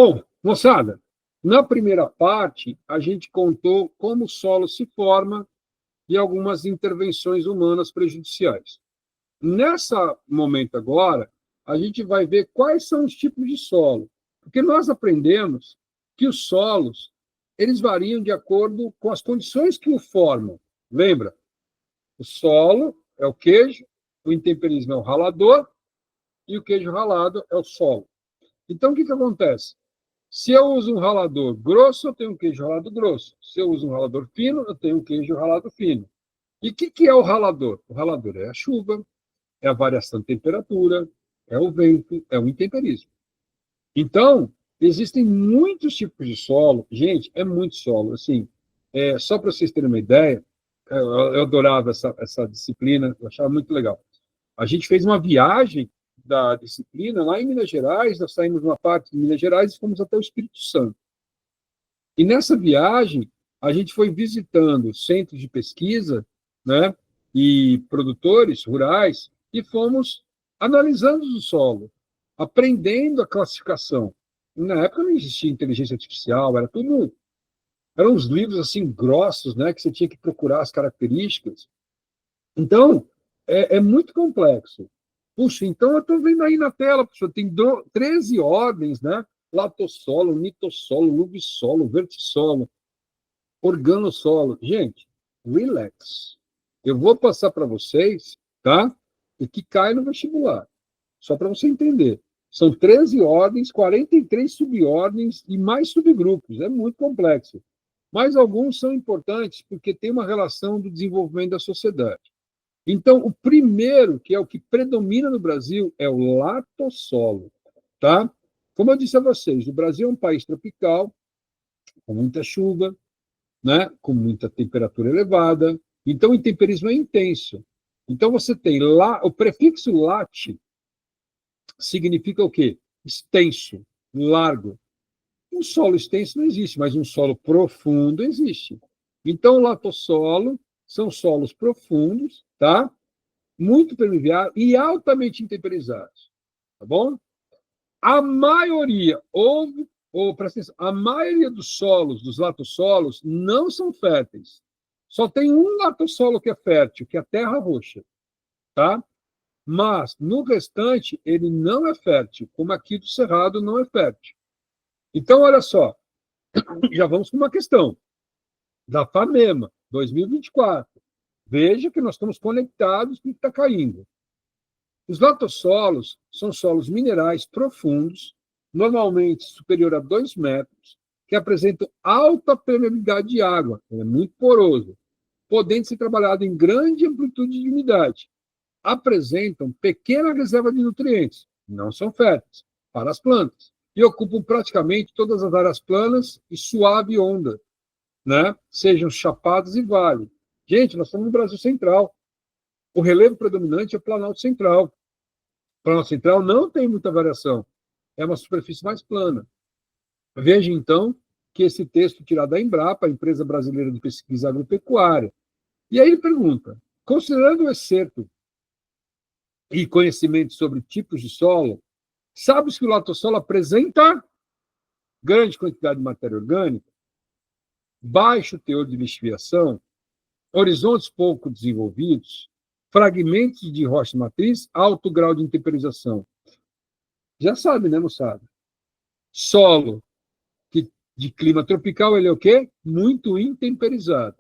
Bom, moçada, na primeira parte, a gente contou como o solo se forma e algumas intervenções humanas prejudiciais. Nessa momento agora, a gente vai ver quais são os tipos de solo, porque nós aprendemos que os solos eles variam de acordo com as condições que o formam. Lembra? O solo é o queijo, o intemperismo é o ralador e o queijo ralado é o solo. Então, o que acontece? Se eu uso um ralador grosso, eu tenho um queijo ralado grosso. Se eu uso um ralador fino, eu tenho um queijo ralado fino. E o que é o ralador? O ralador é a chuva, é a variação de temperatura, é o vento, é o intemperismo. Então, existem muitos tipos de solo. Gente, é muito solo. Assim, só para vocês terem uma ideia, eu adorava essa disciplina, eu achava muito legal. A gente fez uma viagem da disciplina lá em Minas Gerais, nós saímos de uma parte de Minas Gerais e fomos até o Espírito Santo. E nessa viagem, a gente foi visitando centros de pesquisa, né, e produtores rurais, e fomos analisando o solo, aprendendo a classificação. Na época não existia inteligência artificial, eram uns livros assim grossos, né, que você tinha que procurar as características. Então, é muito complexo. Puxa, então eu estou vendo aí na tela, puxa, tem 13 ordens, né? Latossolo, nitossolo, luvissolo, vertissolo, organossolo. Gente, relax. Eu vou passar para vocês, tá? O que cai no vestibular. Só para você entender. São 13 ordens, 43 subordens e mais subgrupos. É muito complexo. Mas alguns são importantes porque tem uma relação do desenvolvimento da sociedade. Então, o primeiro, que é o que predomina no Brasil, é o latossolo, tá? Como eu disse a vocês, o Brasil é um país tropical, com muita chuva, né? Com muita temperatura elevada, então o intemperismo é intenso. Então, você tem lá, o prefixo late significa o quê? Extenso, largo. Um solo extenso não existe, mas um solo profundo existe. Então, o latossolo são solos profundos, tá? Muito permeáveis e altamente intemperizados, tá bom? A maioria, presta atenção, a maioria dos solos, dos latossolos, não são férteis. Só tem um latossolo que é fértil, que é a terra roxa, tá? Mas, no restante, ele não é fértil, como aqui do Cerrado não é fértil. Então, olha só, já vamos com uma questão da FAMEMA, 2024. Veja que nós estamos conectados com o que está caindo. Os latossolos são solos minerais profundos, normalmente superior a 2 metros, que apresentam alta permeabilidade de água, é muito poroso, podendo ser trabalhado em grande amplitude de umidade. Apresentam pequena reserva de nutrientes, não são férteis, para as plantas, e ocupam praticamente todas as áreas planas e suave onda, né? Sejam chapadas e vales. Gente, nós estamos no Brasil Central. O relevo predominante é o Planalto Central. O Planalto Central não tem muita variação. É uma superfície mais plana. Veja, então, que esse texto tirado da Embrapa, a Empresa Brasileira de Pesquisa Agropecuária. E aí ele pergunta, considerando o excerto e conhecimento sobre tipos de solo, sabe-se que o latossolo apresenta grande quantidade de matéria orgânica, baixo teor de lixiviação, horizontes pouco desenvolvidos, fragmentos de rocha matriz, alto grau de intemperização. Já sabe, né, moçada? Solo de clima tropical, ele é o quê? Muito intemperizado.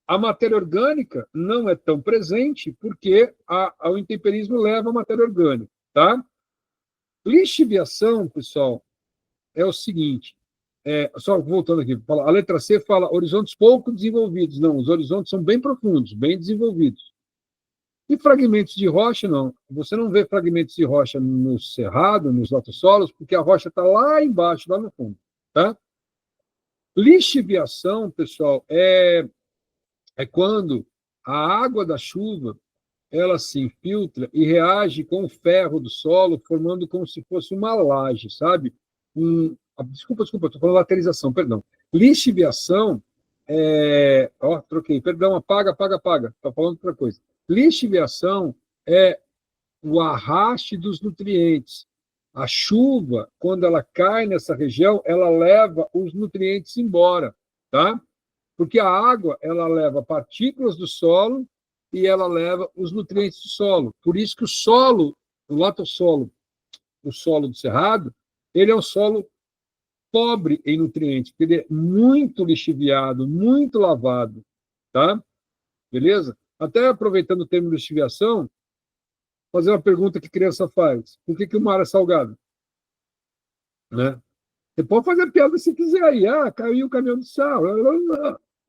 A matéria orgânica não é tão presente porque o intemperismo leva a matéria orgânica, tá? Lixiviação, pessoal, é o seguinte, só voltando aqui, a letra C fala horizontes pouco desenvolvidos. Não, os horizontes são bem profundos, bem desenvolvidos. E fragmentos de rocha, não. Você não vê fragmentos de rocha no cerrado, nos lotossolos, porque a rocha está lá embaixo, lá no fundo. Tá? Lixiviação, pessoal, é quando a água da chuva ela se infiltra e reage com o ferro do solo, formando como se fosse uma laje, sabe? Desculpa, estou falando laterização, perdão. Lixiviação troquei, perdão, apaga. Estou falando outra coisa. Lixiviação é o arraste dos nutrientes, A chuva, quando ela cai nessa região, ela leva os nutrientes embora, tá? Porque a água, ela leva partículas do solo e ela leva os nutrientes do solo. Por isso que o solo, o latossolo, o solo do cerrado, ele é um solo pobre em nutrientes, porque ele é muito lixiviado, muito lavado, tá? Beleza? Até aproveitando o termo lixiviação, fazer uma pergunta que criança faz. Por que o mar é salgado? Né? Você pode fazer piada se quiser aí. Ah, caiu o caminhão de sal.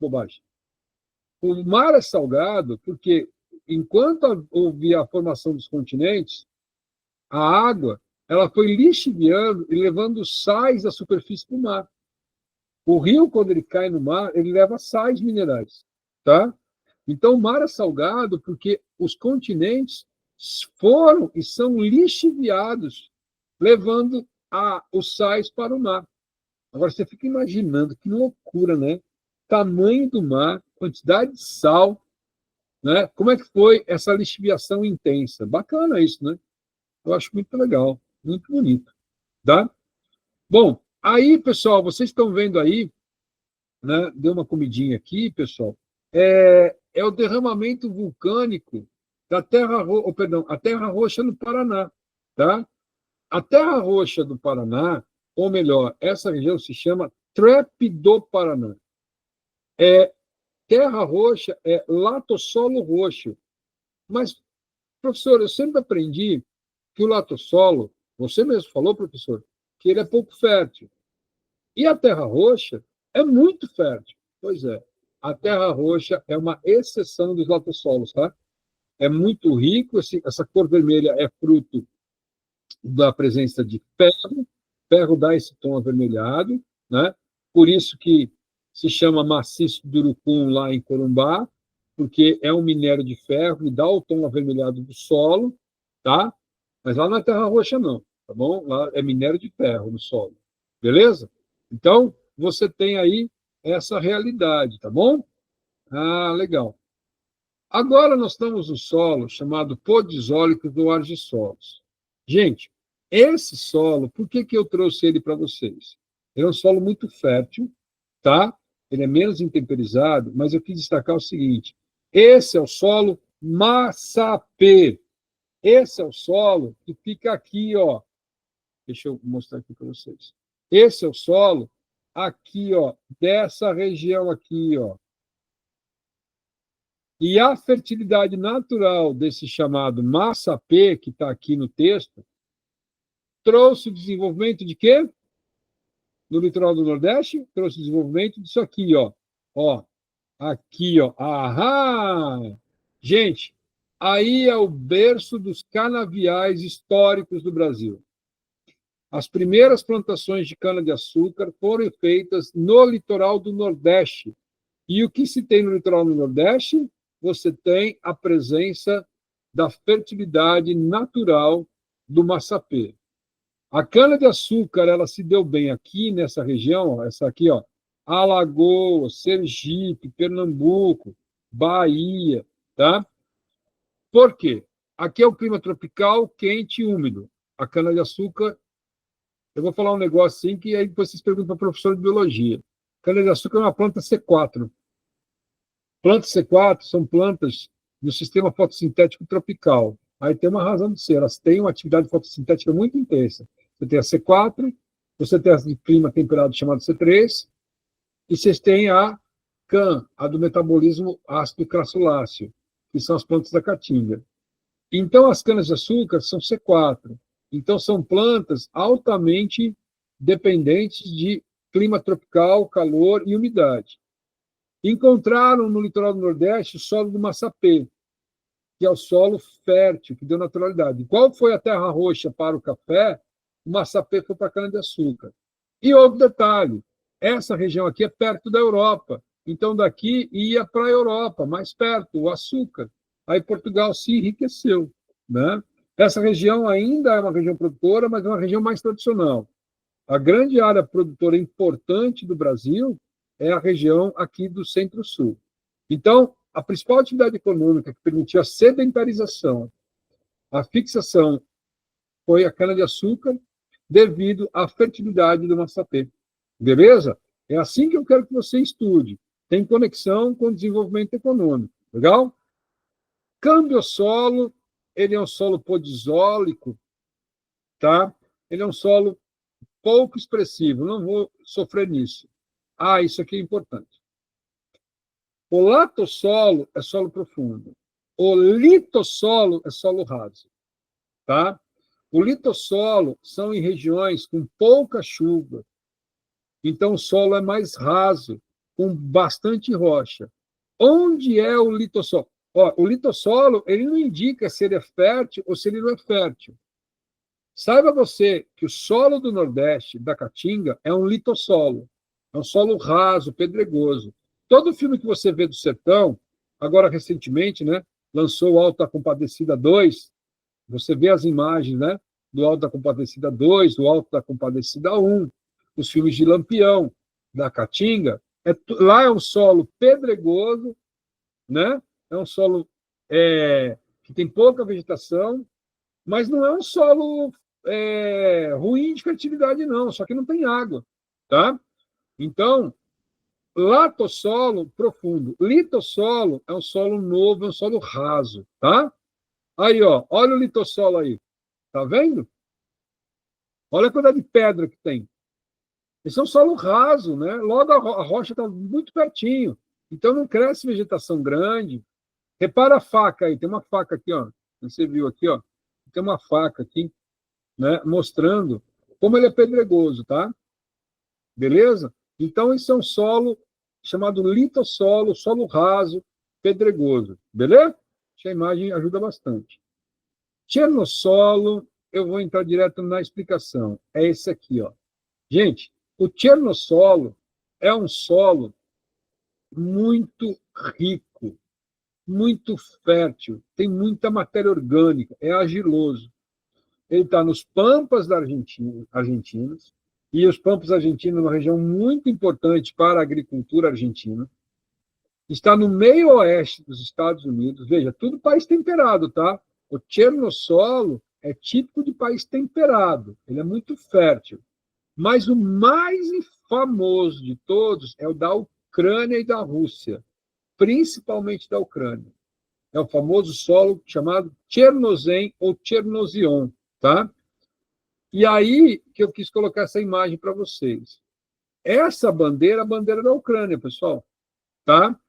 Bobagem. O mar é salgado porque, enquanto houve a formação dos continentes, a água ela foi lixiviando e levando sais da superfície para o mar. O rio, quando ele cai no mar, ele leva sais minerais. Tá? Então, o mar é salgado porque os continentes foram e são lixiviados, levando os sais para o mar. Agora, você fica imaginando, que loucura, né? Tamanho do mar, quantidade de sal, né? Como é que foi essa lixiviação intensa? Bacana isso, né? Eu acho muito legal, muito bonito, tá? Bom, aí, pessoal, vocês estão vendo aí, né? Deu uma comidinha aqui, pessoal. É o derramamento vulcânico da Terra, perdão, a Terra Roxa no Paraná, tá? A Terra Roxa do Paraná, ou melhor, essa região se chama Trepe do Paraná. Terra Roxa é latossolo roxo. Mas, professor, eu sempre aprendi que o latossolo, você mesmo falou, professor, que ele é pouco fértil. E a Terra Roxa é muito fértil. Pois é, a Terra Roxa é uma exceção dos latossolos, tá? É muito rico, essa cor vermelha é fruto da presença de ferro, ferro dá esse tom avermelhado, né? Por isso que se chama maciço do Urucum lá em Corumbá, porque é um minério de ferro e dá o tom avermelhado do solo, tá? Mas lá não é terra roxa não, tá bom? Lá é minério de ferro no solo, beleza? Então, você tem aí essa realidade, tá bom? Ah, legal. Agora nós estamos no solo chamado podisólico do Argissolos. Gente, esse solo, por que eu trouxe ele para vocês? Ele é um solo muito fértil, tá? Ele é menos intemperizado, mas eu quis destacar o seguinte: esse é o solo massapê. Esse é o solo que fica aqui, ó. Deixa eu mostrar aqui para vocês. Esse é o solo aqui, ó, dessa região aqui, ó. E a fertilidade natural desse chamado massapê, que está aqui no texto, trouxe o desenvolvimento de quê? No litoral do Nordeste, trouxe o desenvolvimento disso aqui, ó. Ó, aqui, ó. Aham! Gente, aí é o berço dos canaviais históricos do Brasil. As primeiras plantações de cana-de-açúcar foram feitas no litoral do Nordeste. E o que se tem no litoral do Nordeste? Você tem a presença da fertilidade natural do massapê. A cana-de-açúcar, ela se deu bem aqui nessa região, ó, essa aqui, ó, Alagoas, Sergipe, Pernambuco, Bahia, tá? Por quê? Aqui é o clima tropical, quente e úmido. A cana-de-açúcar, eu vou falar um negócio assim que aí depois vocês perguntam para o professor de biologia. Cana-de-açúcar é uma planta C4. Plantas C4 são plantas do sistema fotossintético tropical. Aí tem uma razão de ser, elas têm uma atividade fotossintética muito intensa. Você tem a C4, você tem a de clima temperado chamado C3, e vocês têm a CAN, a do metabolismo ácido crassuláceo, que são as plantas da caatinga. Então, as canas-de-açúcar são C4. Então, são plantas altamente dependentes de clima tropical, calor e umidade. Encontraram no litoral do Nordeste o solo do massapê, que é o solo fértil, que deu naturalidade. Qual foi a terra roxa para o café? O massapê foi para a cana-de-açúcar. E outro detalhe, essa região aqui é perto da Europa, então daqui ia para a Europa, mais perto, o açúcar. Aí Portugal se enriqueceu, né? Essa região ainda é uma região produtora, mas é uma região mais tradicional. A grande área produtora importante do Brasil é a região aqui do Centro-Sul. Então, a principal atividade econômica que permitiu a sedentarização, a fixação, foi a cana-de-açúcar devido à fertilidade do massapê. Beleza? É assim que eu quero que você estude. Tem conexão com o desenvolvimento econômico. Legal? Câmbio solo, ele é um solo podizólico, tá? Ele é um solo pouco expressivo, não vou sofrer nisso. Ah, isso aqui é importante. O latossolo é solo profundo. O litossolo é solo raso, tá? O litossolo são em regiões com pouca chuva, então o solo é mais raso, com bastante rocha. Onde é o litossolo? Ó, o litossolo, ele não indica se ele é fértil ou se ele não é fértil. Saiba você que o solo do Nordeste, da Caatinga, é um litossolo. É um solo raso, pedregoso. Todo filme que você vê do sertão, agora recentemente, né, lançou o Alto da Compadecida 2, você vê as imagens, né, do Alto da Compadecida 2, do Alto da Compadecida 1, os filmes de Lampião, da Caatinga, lá é um solo pedregoso, né, é um solo que tem pouca vegetação, mas não é um solo ruim de fertilidade, não, só que não tem água, tá? Então, latossolo profundo. Litossolo é um solo novo, é um solo raso, tá? Aí, ó, olha o litossolo aí, tá vendo? Olha a quantidade de pedra que tem. Esse é um solo raso, né? Logo a rocha está muito pertinho, então não cresce vegetação grande. Repara a faca aí, tem uma faca aqui, ó. Você viu aqui, ó? Tem uma faca aqui, né? Mostrando como ele é pedregoso, tá? Beleza? Então, isso é um solo chamado litossolo, solo raso, pedregoso. Beleza? Essa imagem ajuda bastante. Tiernossolo, eu vou entrar direto na explicação. É esse aqui, ó. Gente, o tiernossolo é um solo muito rico, muito fértil, tem muita matéria orgânica, é argiloso. Ele está nos Pampas da argentinos, e os Pampas argentinos é uma região muito importante para a agricultura argentina. Está no meio oeste dos Estados Unidos, veja, tudo país temperado, tá? O tiernossolo é típico de país temperado, ele é muito fértil. Mas o mais famoso de todos é o da Ucrânia e da Rússia, principalmente da Ucrânia. É o famoso solo chamado Chernozem ou Chernozion, tá? E aí que eu quis colocar essa imagem para vocês. Essa bandeira é a bandeira da Ucrânia, pessoal, tá?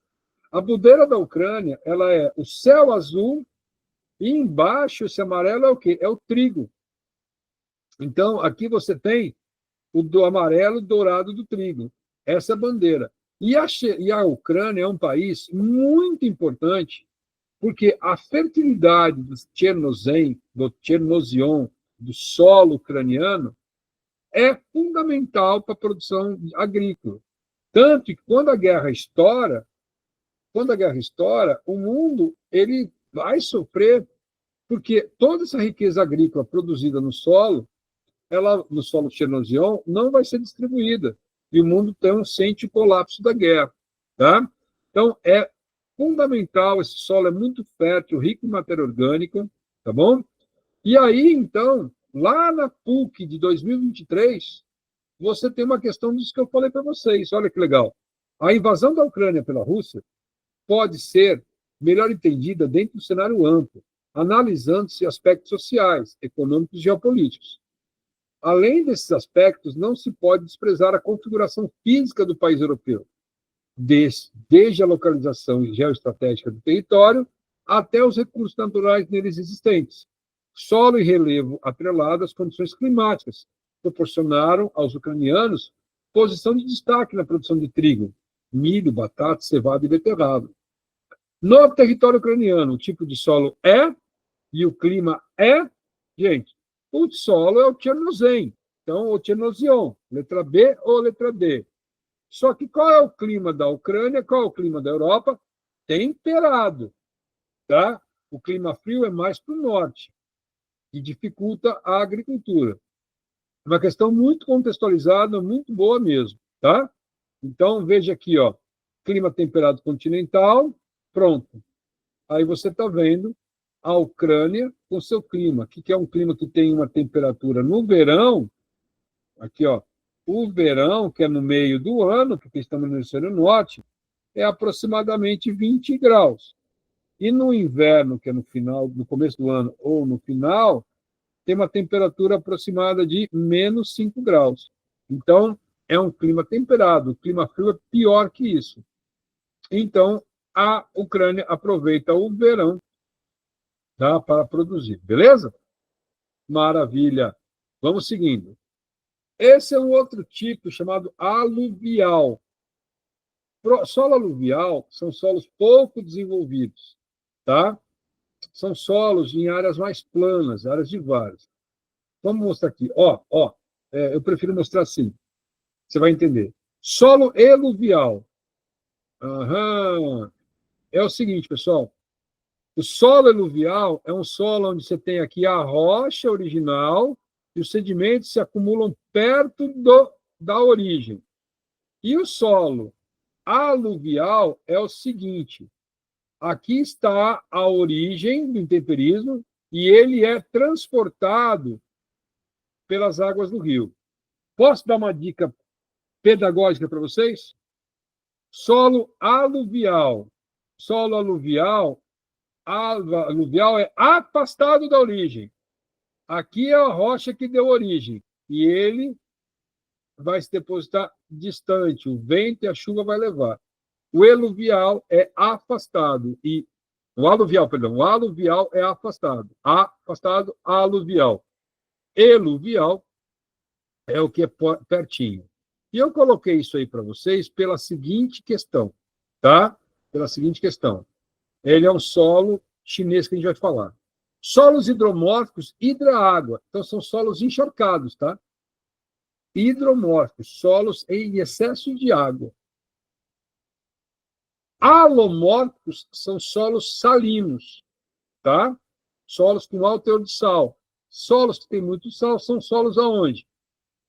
A bandeira da Ucrânia, ela é o céu azul e embaixo esse amarelo é o quê? É o trigo. Então, aqui você tem o do amarelo dourado do trigo. Essa é a bandeira. E a Ucrânia é um país muito importante porque a fertilidade do Chernozem, do Chernozion, do solo ucraniano, é fundamental para a produção agrícola. Tanto que quando a guerra estoura, o mundo ele vai sofrer porque toda essa riqueza agrícola produzida no solo, no solo Chernozion, não vai ser distribuída. E o mundo sente o colapso da guerra. Tá? Então, é fundamental, esse solo é muito fértil, rico em matéria orgânica, tá bom? E aí, então, lá na PUC de 2023, você tem uma questão disso que eu falei para vocês. Olha que legal. A invasão da Ucrânia pela Rússia pode ser melhor entendida dentro do cenário amplo, analisando-se aspectos sociais, econômicos e geopolíticos. Além desses aspectos, não se pode desprezar a configuração física do país europeu, desde a localização geoestratégica do território até os recursos naturais neles existentes. Solo e relevo atrelado às condições climáticas proporcionaram aos ucranianos posição de destaque na produção de trigo, milho, batata, cevada e beterraba. No território ucraniano, o tipo de solo e o clima gente, o solo é o Chernozem, então o Chernozion, letra B ou letra D. Só que qual é o clima da Ucrânia, qual é o clima da Europa? Temperado, tá? O clima frio é mais para o norte, que dificulta a agricultura. Uma questão muito contextualizada, muito boa mesmo, tá? Então, veja aqui, ó, clima temperado continental, pronto. Aí você está vendo a Ucrânia com seu clima. O que é um clima que tem uma temperatura no verão aqui, ó, o verão, que é no meio do ano, porque estamos no hemisfério norte, é aproximadamente 20 graus. E no inverno, que é no final, no começo do ano ou no final, tem uma temperatura aproximada de menos 5 graus. Então, é um clima temperado. O clima frio é pior que isso. Então, a Ucrânia aproveita o verão, tá, para produzir. Beleza? Maravilha. Vamos seguindo. Esse é um outro tipo chamado aluvial. Solo aluvial são solos pouco desenvolvidos, tá? São solos em áreas mais planas, áreas de várzea. Vamos mostrar aqui. Eu prefiro mostrar assim. Você vai entender. Solo eluvial. Aham. É o seguinte, pessoal. O solo eluvial é um solo onde você tem aqui a rocha original e os sedimentos se acumulam perto da origem. E o solo aluvial é o seguinte: aqui está a origem do intemperismo e ele é transportado pelas águas do rio. Posso dar uma dica pedagógica para vocês? Solo aluvial. Solo aluvial é afastado da origem. Aqui é a rocha que deu origem. E ele vai se depositar distante. O vento e a chuva vai levar. O eluvial é afastado. O aluvial é afastado. Afastado, aluvial. Eluvial é o que é pertinho. E eu coloquei isso aí para vocês pela seguinte questão, tá? Pela seguinte questão. Ele é um solo chinês que a gente vai falar. Solos hidromórficos, hidra-água. Então, são solos encharcados, tá? Hidromórficos, solos em excesso de água. Alomórficos são solos salinos, tá? Solos com alto teor de sal. Solos que têm muito sal são solos aonde?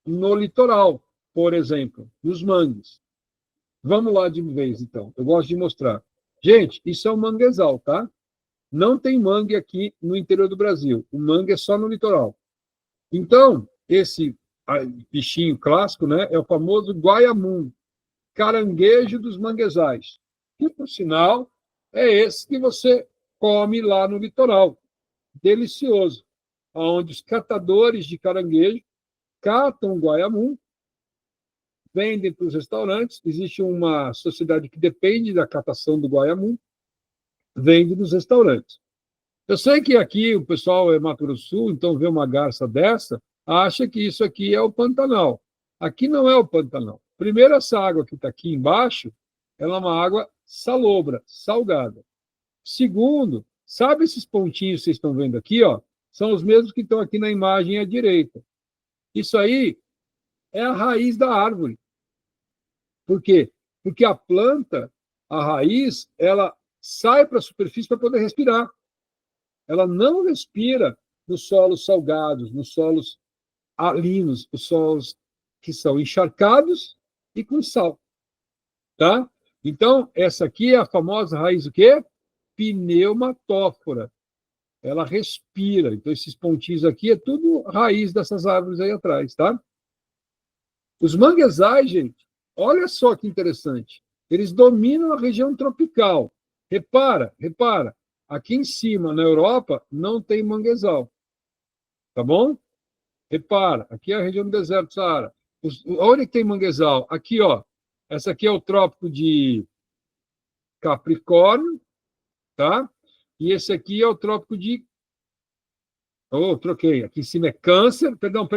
No litoral, por exemplo, nos mangues. Vamos lá de vez, então. Eu gosto de mostrar. Gente, isso é um manguezal, tá? Não tem mangue aqui no interior do Brasil. O mangue é só no litoral. Então, esse bichinho clássico, né, é o famoso guaiamum, caranguejo dos manguezais. Que, por sinal, é esse que você come lá no litoral. Delicioso. Onde os catadores de caranguejo catam o guaiamum, vendem para os restaurantes. Existe uma sociedade que depende da catação do guaiamum, vende nos restaurantes. Eu sei que aqui o pessoal é Mato Grosso do Sul, então vê uma garça dessa, acha que isso aqui é o Pantanal. Aqui não é o Pantanal. Primeiro, essa água que está aqui embaixo, ela é uma água salobra, salgada. Segundo, sabe esses pontinhos que vocês estão vendo aqui, ó? São os mesmos que estão aqui na imagem à direita. Isso aí é a raiz da árvore. Por quê? Porque a planta, a raiz, ela sai para a superfície para poder respirar. Ela não respira nos solos salgados, nos solos alinos, os solos que são encharcados e com sal. Tá? Então, essa aqui é a famosa raiz o quê? Pneumatófora. Ela respira. Então, esses pontinhos aqui é tudo raiz dessas árvores aí atrás, tá? Os manguezais, gente, olha só que interessante. Eles dominam a região tropical. Repara. Aqui em cima, na Europa, não tem manguezal. Tá bom? Repara, aqui é a região do deserto do Saara. Onde tem manguezal? Aqui, ó. Essa aqui é o trópico de Capricórnio, tá? E esse aqui é o trópico de... troquei. Aqui em cima é Câncer. Perdão.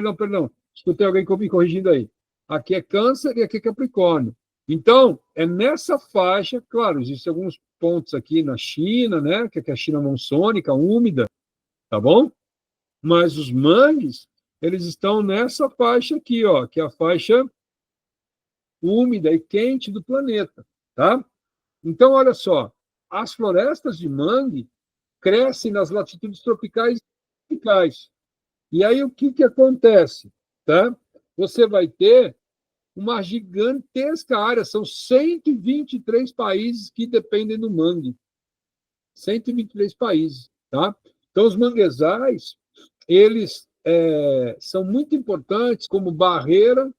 Escutei alguém me corrigindo aí. Aqui é Câncer e aqui é Capricórnio. Então, é nessa faixa, claro, existem alguns pontos aqui na China, né? Que é a China monsônica, úmida, tá bom? Mas os mangues, eles estão nessa faixa aqui, ó, que é a faixa úmida e quente do planeta, tá? Então, olha só, as florestas de mangue crescem nas latitudes tropicais e tropicais. E aí, o que acontece? Tá? Você vai ter uma gigantesca área, são 123 países que dependem do mangue. 123 países, tá? Então, os manguezais, eles são muito importantes como barreira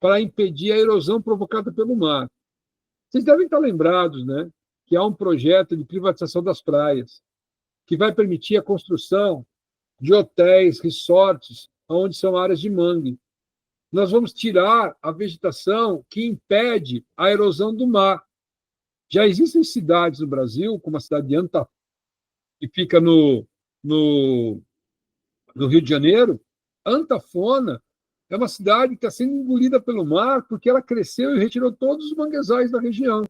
para impedir a erosão provocada pelo mar. Vocês devem estar lembrados, né, que há um projeto de privatização das praias, que vai permitir a construção de hotéis, resorts, onde são áreas de mangue. Nós vamos tirar a vegetação que impede a erosão do mar. Já existem cidades no Brasil, como a cidade de Antafona, que fica no Rio de Janeiro. Antafona é uma cidade que está sendo engolida pelo mar porque ela cresceu e retirou todos os manguezais da região.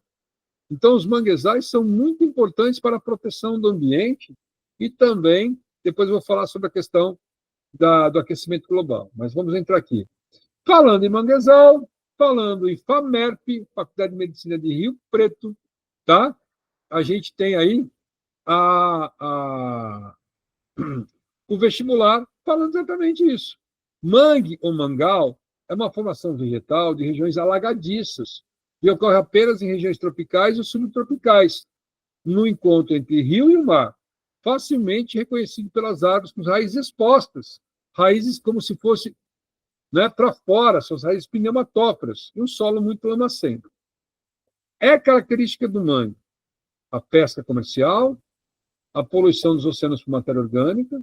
Então, os manguezais são muito importantes para a proteção do ambiente e também, depois eu vou falar sobre a questão do aquecimento global, mas vamos entrar aqui. Falando em manguezal, falando em FAMERP, Faculdade de Medicina de Rio Preto, tá? A gente tem aí o vestibular falando exatamente isso. Mangue ou mangal é uma formação vegetal de regiões alagadiças e ocorre apenas em regiões tropicais ou subtropicais, no encontro entre rio e o mar, facilmente reconhecido pelas árvores com raízes expostas, raízes como se fosse, né, para fora, suas raízes pneumatóforas, e um solo muito lamacento. É característica do mangue a pesca comercial, a poluição dos oceanos por matéria orgânica,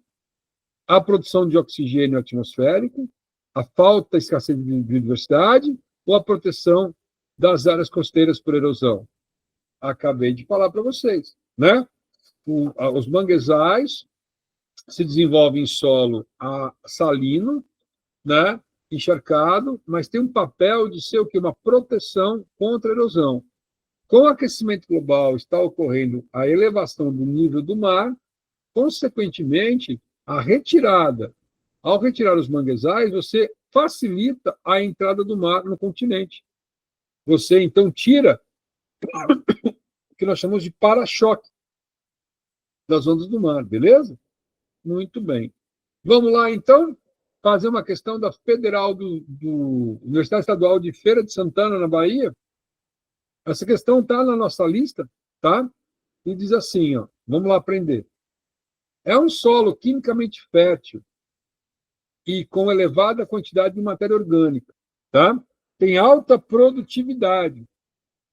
a produção de oxigênio atmosférico, a falta, escassez de biodiversidade ou a proteção das áreas costeiras por erosão. Acabei de falar para vocês, né? Os manguezais se desenvolvem em solo salino, né? Encharcado, mas tem um papel de ser o quê? Uma proteção contra a erosão. Com o aquecimento global está ocorrendo a elevação do nível do mar, consequentemente, ao retirar os manguezais, você facilita a entrada do mar no continente. Você, então, tira o que nós chamamos de para-choque das ondas do mar, beleza? Muito bem. Vamos lá, então, fazer uma questão da Federal do Universidade Estadual de Feira de Santana, na Bahia. Essa questão está na nossa lista, tá? E diz assim, ó, vamos lá aprender. É um solo quimicamente fértil e com elevada quantidade de matéria orgânica, tá? Tem alta produtividade,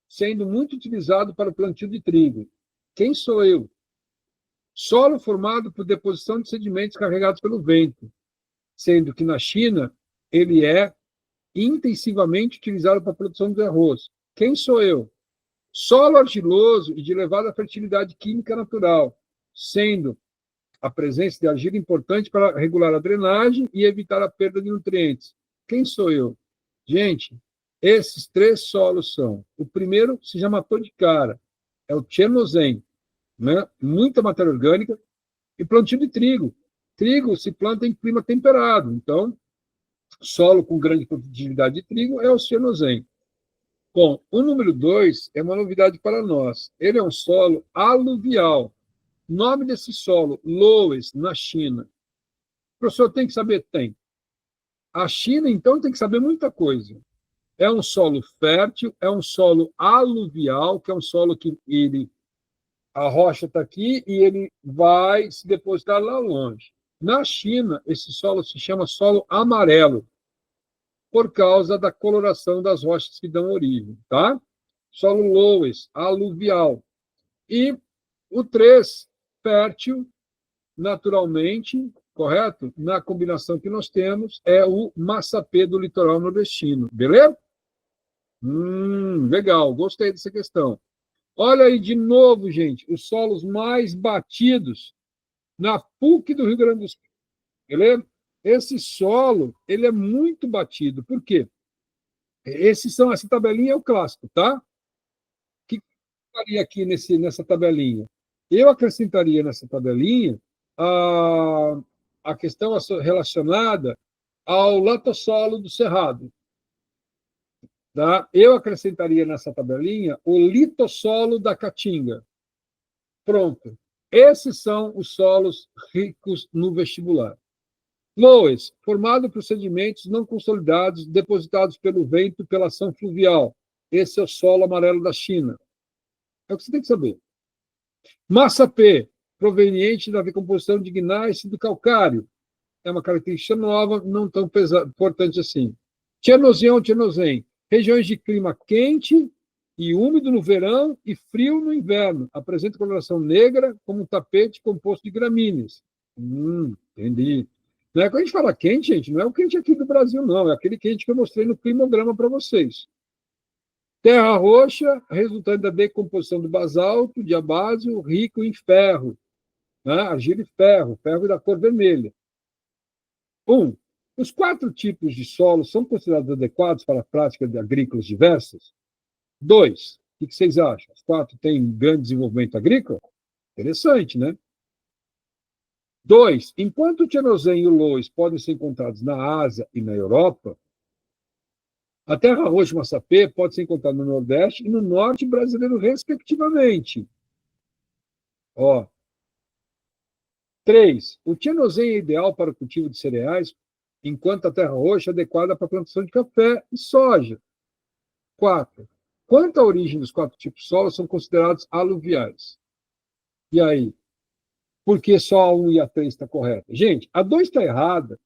sendo muito utilizado para o plantio de trigo. Quem sou eu? Solo formado por deposição de sedimentos carregados pelo vento, sendo que na China ele é intensivamente utilizado para a produção de arroz. Quem sou eu? Solo argiloso e de elevada fertilidade química natural, sendo a presença de argila importante para regular a drenagem e evitar a perda de nutrientes. Quem sou eu? Gente, esses três solos são. O primeiro se já matou de cara, é o Chernozem, né? Muita matéria orgânica e plantio de trigo. Trigo se planta em clima temperado, então, solo com grande produtividade de trigo é o Chernozem. Bom, o número 2 é uma novidade para nós. Ele é um solo aluvial. Nome desse solo, Loess, na China. O professor tem que saber? Tem. A China, então, tem que saber muita coisa. É um solo fértil, é um solo aluvial, que é um solo que a rocha está aqui e ele vai se depositar lá longe. Na China, esse solo se chama solo amarelo, por causa da coloração das rochas que dão origem, tá? Solo Loess, aluvial. E o 3, fértil, naturalmente, correto? Na combinação que nós temos, é o massapê do litoral nordestino, beleza? Legal, gostei dessa questão. Olha aí de novo, gente, os solos mais batidos na PUC do Rio Grande do Sul, beleza? Esse solo, ele é muito batido. Por quê? Essa tabelinha é o clássico, tá? O que eu faria aqui nessa tabelinha? Eu acrescentaria nessa tabelinha a questão relacionada ao latossolo do Cerrado. Tá? Eu acrescentaria nessa tabelinha o litossolo da Caatinga. Pronto. Esses são os solos ricos no vestibular. Loess, formado por sedimentos não consolidados depositados pelo vento e pela ação fluvial. Esse é o solo amarelo da China. É o que você tem que saber. Massapê, proveniente da decomposição de gneiss e do calcário. é uma característica nova, não tão importante assim. Tchernozem, regiões de clima quente e úmido no verão e frio no inverno. Apresenta coloração negra como um tapete composto de gramíneas. Entendi. Não é quando a gente fala quente, gente, não é o quente aqui do Brasil, não. É aquele quente que eu mostrei no climograma para vocês. Terra roxa, resultante da decomposição do basalto, diabásio, rico em ferro, né? Argila e ferro, ferro da cor vermelha. 1. Os 4 tipos de solo são considerados adequados para práticas agrícolas diversas? 2. O que vocês acham? Os 4 têm grande desenvolvimento agrícola? Interessante, né? 2. Enquanto o Tchernozem e o Loess podem ser encontrados na Ásia e na Europa, a terra roxa massapê pode ser encontrada no Nordeste e no Norte brasileiro, respectivamente. Ó. 3. O Tchernozem é ideal para o cultivo de cereais, enquanto a terra roxa é adequada para a plantação de café e soja. 4. Quanto à origem dos 4 tipos de solo, são considerados aluviais. E aí? Por que só a 1 e a 3 está correta? Gente, a 2 está errada,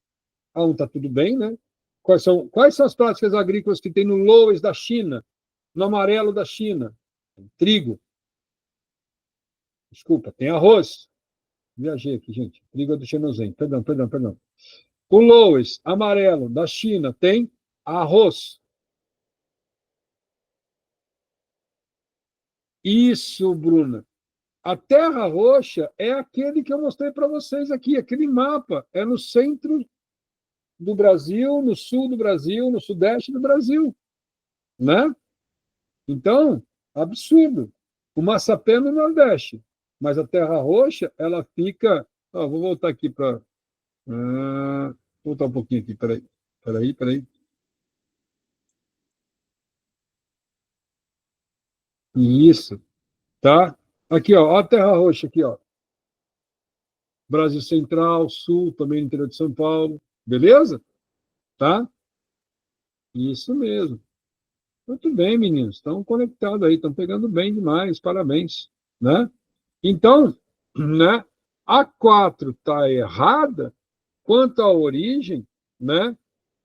a 1 está tudo bem, né? Quais são as práticas agrícolas que tem no Loess da China, no amarelo da China? Tem trigo. Desculpa, tem arroz. Viajei aqui, gente. Trigo é do Tchernozem. Perdão. O Loess amarelo da China tem arroz. Isso, Bruna. A terra roxa é aquele que eu mostrei para vocês aqui, aquele mapa. É no centro do Brasil, no sul do Brasil, no sudeste do Brasil. Né? Então, absurdo. O massapé no Nordeste. Mas a terra roxa, ela fica... vou voltar aqui para... voltar um pouquinho aqui, peraí. Isso, tá? Aqui, ó, a terra roxa aqui, ó. Brasil Central, Sul, também no interior de São Paulo. Beleza? Tá? Isso mesmo. Muito bem, meninos. Estão conectados aí, estão pegando bem demais. Parabéns. Né? Então, né, a 4 está errada quanto à origem, né?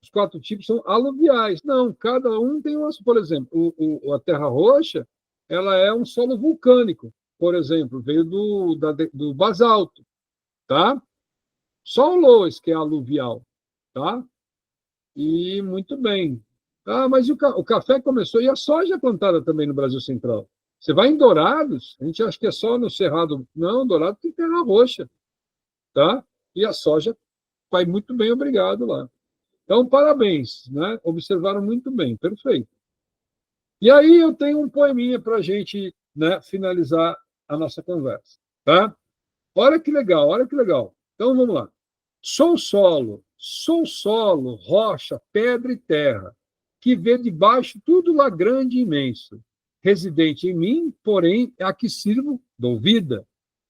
Os 4 tipos são aluviais. Não, cada um tem uma. Por exemplo, a terra roxa, ela é um solo vulcânico, por exemplo, veio do basalto, tá? Só o Loess que é aluvial, tá? E muito bem. Mas o café começou, e a soja é plantada também no Brasil Central. Você vai em Dourados, a gente acha que é só no Cerrado. Não, Dourados tem terra roxa, tá? E a soja vai muito bem, obrigado lá. Então, parabéns, né? Observaram muito bem, perfeito. E aí eu tenho um poeminha para a gente, né, finalizar a nossa conversa, tá? Olha que legal, olha que legal. Então, vamos lá. Sou solo, rocha, pedra e terra, que vê debaixo tudo lá grande e imenso. Residente em mim, porém, é a que sirvo, dou vida.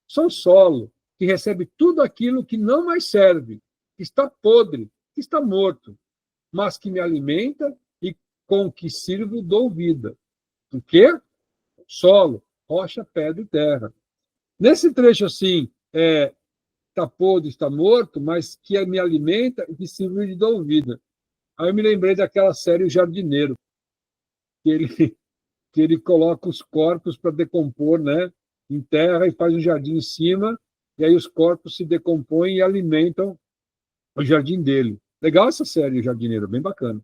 Sou solo, que recebe tudo aquilo que não mais serve, que está podre, que está morto, mas que me alimenta e com o que sirvo dou vida. O quê? Solo, rocha, pedra e terra. Nesse trecho assim, está podre, está morto, mas que me alimenta e que sirvo de dou vida. Aí eu me lembrei daquela série O Jardineiro, que ele, que ele coloca os corpos para decompor, né, em terra e faz um jardim em cima, e aí os corpos se decompõem e alimentam o jardim dele. Legal essa série, O Jardineiro, bem bacana.